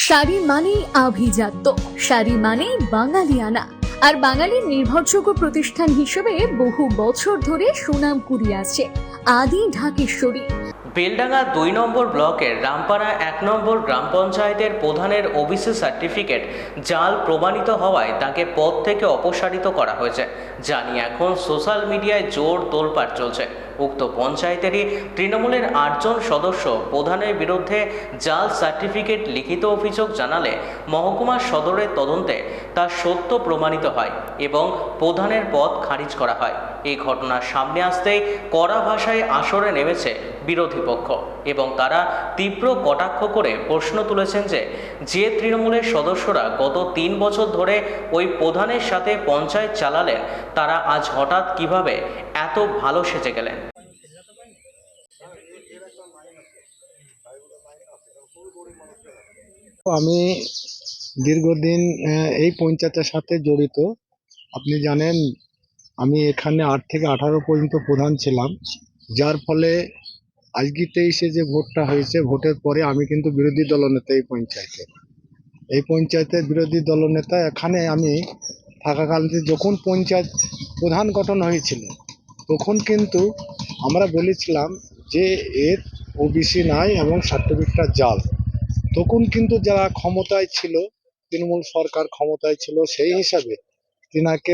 শাড়ি মানেই আভিজাত্য, শাড়ি মানেই বাঙালিয়ানা, আর বাঙালির নির্ভরযোগ্য প্রতিষ্ঠান হিসেবে বহু বছর ধরে সুনাম কুড়িয়ে আসছে আদি ঢাকেশ্বরী। বেলডাঙ্গা ২ নম্বর ব্লকের রামপাড়া ১ নম্বর গ্রাম পঞ্চায়েতের প্রধানের ওবিসি সার্টিফিকেট জাল প্রমাণিত হওয়ায় তাকে পদ থেকে অপসারিত করা হয়েছে, যা নিয়ে এখন সোশ্যাল মিডিয়ায় জোর তোলপাড় চলছে। উক্ত পঞ্চায়েতেরই তৃণমূলের ৮ জন সদস্য প্রধানের বিরুদ্ধে জাল সার্টিফিকেট লিখিত অভিযোগ জানালে মহকুমা সদরের তদন্তে তা সত্য প্রমাণিত হয় এবং প্রধানের পদ খারিজ করা হয়। এই ঘটনার সামনে আসতেই কড়া ভাষায় আসরে নেমেছে বিরোধী পক্ষ এবং তারা তীব্র কটাক্ষ করে প্রশ্ন তুলেছেন যে তৃণমূলের সদস্যরা গত ৩ বছর ধরে ওই প্রধানের সাথে পঞ্চায়েত চালালেন, তারা আজ হঠাৎ কিভাবে এত ভালো সেজে গেলেন। আমি দীর্ঘদিন এই পঞ্চায়েতের সাথে জড়িত। আপনি জানেন আমি এখানে ৮ থেকে ১৮ পর্যন্ত প্রধান ছিলাম, যার ফলে আজকে ২৩-এ যে ভোটটা হয়েছে, ভোটের পরে আমি কিন্তু বিরোধী দলনেতা এই পঞ্চায়েতের বিরোধী দলনেতা। এখানে আমি থাকাকালীন যখন পঞ্চায়েত প্রধান গঠন হয়েছিল তখন কিন্তু আমরা বলেছিলাম যে এর ওবিসি নাই এবং সার্টিফিকেটটা জাল। তখন কিন্তু যারা ক্ষমতায় ছিল, তৃণমূল সরকার ক্ষমতায় ছিল, সেই হিসাবে তিনাকে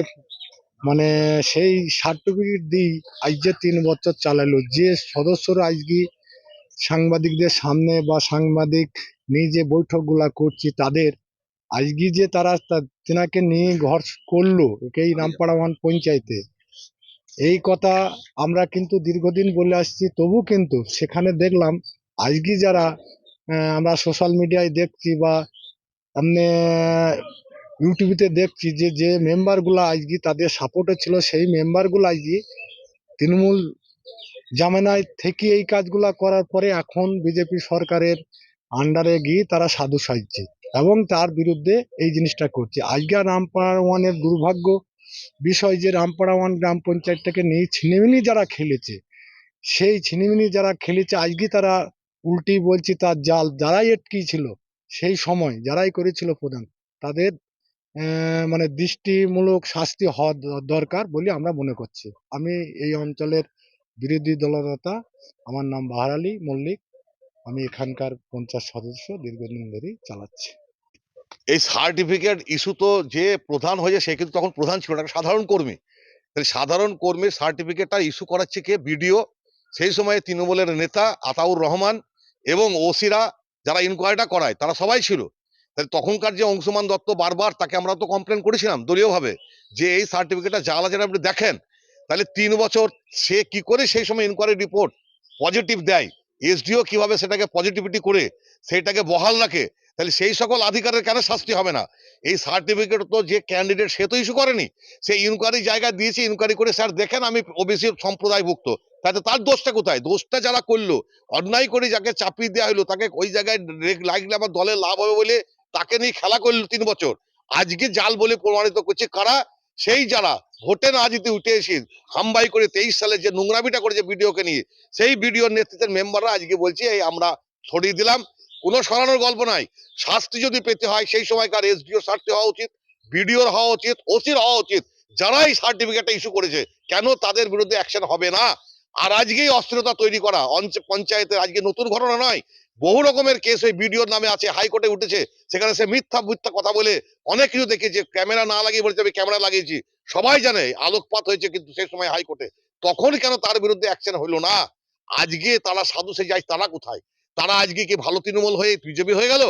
মানে সেই সার্টিফিকেট দিই আজ যে ৩ বছর চালালো। যে সদস্যরা আজকে সাংবাদিকদের সামনে বা সাংবাদিক নিয়ে যে বৈঠকগুলা করছি, তাদের আজকে যে তারা তিনাকে নিয়ে ঘর করলো এই রামপাড়া 1 পঞ্চায়েতে, এই কথা আমরা কিন্তু দীর্ঘদিন বলে আসছি। তবু কিন্তু সেখানে দেখলাম আজকে যারা আমরা সোশ্যাল মিডিয়ায় দেখছি বা এমনি ইউটিউবে দেখছি যে মেম্বারগুলো আজকে তাদের সাপোর্টে ছিল, সেই মেম্বারগুলো আজকে তৃণমূল জামানায় থেকে এই কাজগুলা করার পরে এখন বিজেপি সরকারের আন্ডারে গিয়ে তারা সাধু সাজছে এবং তার বিরুদ্ধে এই জিনিসটা করছে। আজকে রামপাড়া 1-এর দুর্ভাগ্য বিষয় যে রামপাড়া 1 গ্রাম পঞ্চায়েতটাকে নিয়ে ছিনিমিনি যারা খেলেছে, সেই ছিনিমিনি যারা খেলেছে আজকে তারা উল্টি বলছে তার জাল। যারাই এটকিয়েছিল সেই সময়, যারাই করেছিল প্রধান, তাদের মানে দৃষ্টিমূলক শাস্তি হওয়া দরকার বলে আমরা মনে করছি। আমি এই অঞ্চলের বিরোধী দলনেতা, আমার নাম বাহার আলী মল্লিক। আমি এখানকার পঞ্চায়েত সদস্য দীর্ঘদিন ধরেই চালাচ্ছি। এই সার্টিফিকেট ইস্যু তো যে প্রধান হয়েছে সে কিন্তু তখন প্রধান ছিল না, একটা সাধারণ কর্মী। তাহলে সাধারণ কর্মীর সার্টিফিকেটটা ইস্যু করাচ্ছে কে? বিডিও। সেই সময়ে তৃণমূলের নেতা আতাউর রহমান এবং ওসিরা যারা ইনকোয়ারিটা করায় তারা সবাই ছিল। তাহলে তখনকার যে অংশুমান দত্ত বারবার তাকে আমরা তো কমপ্লেন করেছিলাম দলীয়ভাবে যে এই সার্টিফিকেটটা জাল আছে, আপনি দেখেন। তাহলে ৩ বছর সে কি করে সেই সময় ইনকোয়ারি রিপোর্ট পজিটিভ দেয়, এসডিও কিভাবে সেটাকে পজিটিভিটি করে সেটাকে বহাল রাখে, তাহলে সেই সকল আধিকারের কেন শাস্তি হবে না? এই সার্টিফিকেট তো যে ক্যান্ডিডেট সে তো ইস্যু করেনি, সে ইনকোয়ারি জায়গায় দিয়েছে, ইনকোয়ারি করে স্যার দেখেন আমি ওবিসি সম্প্রদায়ভুক্ত, তাতে তার দোষটা কোথায়? দোষটা যারা করলো, অন্যায় করে যাকে চাপিয়ে দেওয়া হলো, তাকে ওই জায়গায় লাগলে আমার দলের লাভ হবে বলে তাকে নিয়ে খেলা করলো ৩ বছর। আজকে জাল বলে প্রমাণিত করছে কারা? সেই যারা ভোটে না জিতে উঠে এসে হামবাই করে ২৩ সালে যে নোংরামিটা করেছে বিডিওকে নিয়ে, সেই বিডিওর নেতৃত্বের মেম্বাররা আজকে বলছে এই আমরা ছড়িয়ে দিলাম। কোনো সরানোর গল্প নাই। শাস্তি যদি পেতে হয় সেই সময়কার এসডিও শাস্তি হওয়া উচিত, বিডিওর হওয়া উচিত, ওসির হওয়া উচিত। যারাই সার্টিফিকেটটা ইস্যু করেছে কেন তাদের বিরুদ্ধে অ্যাকশন হবে না? আর আজকেই অস্থিরতা তৈরি করা পঞ্চায়েতে আজকে নতুন ঘটনা নয়, বহু রকমের কেস ওই বিডিওর নামে আছে, হাইকোর্টে উঠেছে। সেখানে সে মিথ্যা কথা বলে অনেক কিছু দেখেছে, ক্যামেরা না লাগিয়ে বলছে আমি ক্যামেরা লাগিয়েছি। সবাই জানে আলোকপাত হয়েছে, কিন্তু সেই সময় হাইকোর্টে। তখন কেন তার বিরুদ্ধে অ্যাকশন হলো না? আজকে তারা সাধু সে যায়, তারা কোথায়? তারা আজকে কি ভালো তৃণমূল হয়ে বিজেপি হয়ে গেল?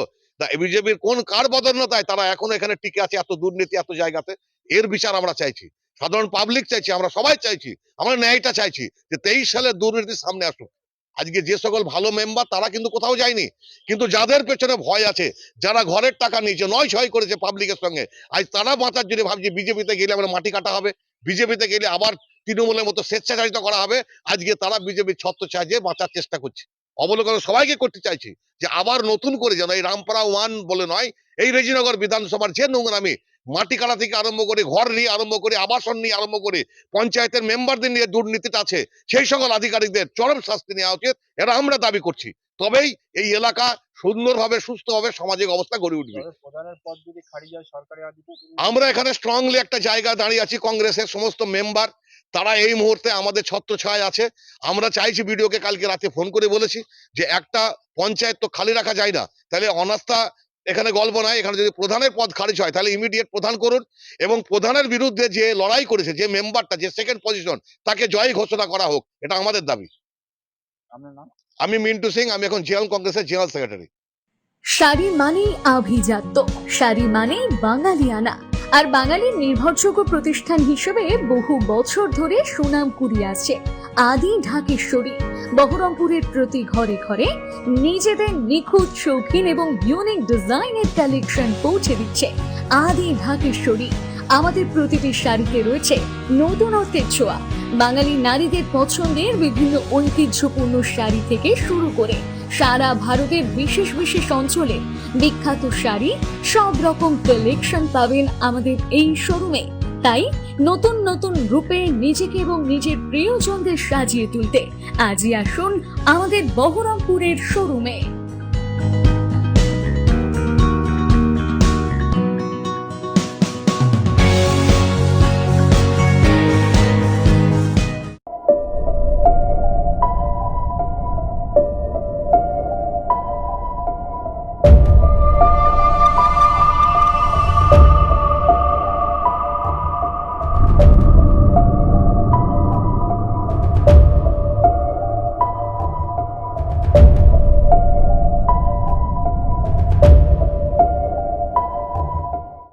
বিজেপির কোন কার বদন্যতায় তারা এখনো এখানে টিকে আছে এত দুর্নীতি এত জায়গাতে? এর বিচার আমরা চাইছি, সাধারণ পাবলিক চাইছি, আমরা সবাই চাইছি, আমরা ন্যায়টা চাইছি যে ২৩ সালের দুর্নীতির সামনে আসুক। আজকে যে সকল ভালো মেম্বার তারা কিন্তু কোথাও যায়নি, কিন্তু যাদের পেছনে ভয় আছে, যারা ঘরের টাকা নিয়েছে, নয় ছয় করেছে পাবলিকের সঙ্গে, আজ তারা বাঁচার জন্য ভাবছে বিজেপিতে গেলে আমরা মাটি কাটা হবে, বিজেপিতে গেলে আবার তৃণমূলের মতো স্বেচ্ছাচারিত করা হবে। আজকে তারা বিজেপির ছত্রছায়া যে বাঁচার চেষ্টা করছে। অবলোকন সবাইকে করতে চাইছি যে আবার নতুন করে যেন এই রামপাড়া 1 বলে নয়, এই রেজিনগর বিধানসভার যে নোংরামি মাটি কাটা থেকে আরম্ভ করে ঘর নিয়ে আরম্ভ করে আবাসন নিয়ে আরম্ভ করে পঞ্চায়েতের মেম্বারদের নিয়ে দুর্নীতিটা আছে, সেই সকল আধিকারিকদের চরম শাস্তি নেওয়া উচিত, এটা আমরা দাবি করছি। তবেই এই এলাকা সুন্দরভাবে সুস্থভাবে সামাজিক অবস্থা গড়ে উঠবে। প্রধানের পদ যদি খারিজ হয় সরকারি আমরা এখানে স্ট্রংলি একটা জায়গায় দাঁড়িয়ে আছি, কংগ্রেসের সমস্ত মেম্বার তারা এই মুহূর্তে আমাদের ছত্রছায়ায় আছে। আমরা চাইছি, ভিডিওকে কালকে রাতে ফোন করে বলেছি যে একটা পঞ্চায়েত তো খালি রাখা যায় না, তাহলে অনাস্থা এখানে গল্প নাই। এখানে যদি প্রধানের পদ খারিজ হয় তাহলে ইমিডিয়েট প্রধান করুন, এবং প্রধানের বিরুদ্ধে যে লড়াই করেছে যে মেম্বারটা, যে সেকেন্ড পজিশন, তাকে জয়ী ঘোষণা করা হোক, এটা আমাদের দাবি। আপনার নাম? আমি মিন্টু সিং, আমি এখন জেএল কংগ্রেসের জেনারেল সেক্রেটারি। শাড়ি মানেই আভিজাত্য, শাড়ি মানেই বাঙালিয়ানা, আর বাঙালির নির্ভরযোগ্য প্রতিষ্ঠান হিসেবে বহু বছর ধরে সুনাম কুড়িয়ে আসছে আদি ঢাকেশ্বরী। বহরমপুরের প্রতি ঘরে ঘরে নিজেদের নিখুঁত, শৌখিন এবং ইউনিক ডিজাইনের কালেকশন পৌঁছে দিচ্ছে আদি ঢাকেশ্বরী। আমাদের প্রতিটি শাড়িতে রয়েছে নতুনত্বের ছোঁয়া। বাঙালি নারীদের পছন্দের বিভিন্ন ঐতিহ্যপূর্ণ শাড়ি থেকে শুরু করে সারা ভারতের বিশেষ বিশেষ অঞ্চলে বিখ্যাত শাড়ি, সব রকম কালেকশন পাবেন আমাদের এই শোরুমে। তাই নতুন নতুন রূপে নিজেকে এবং নিজের প্রিয়জনদের সাজিয়ে তুলতে আজই আসুন আমাদের বহরমপুরের শোরুমে।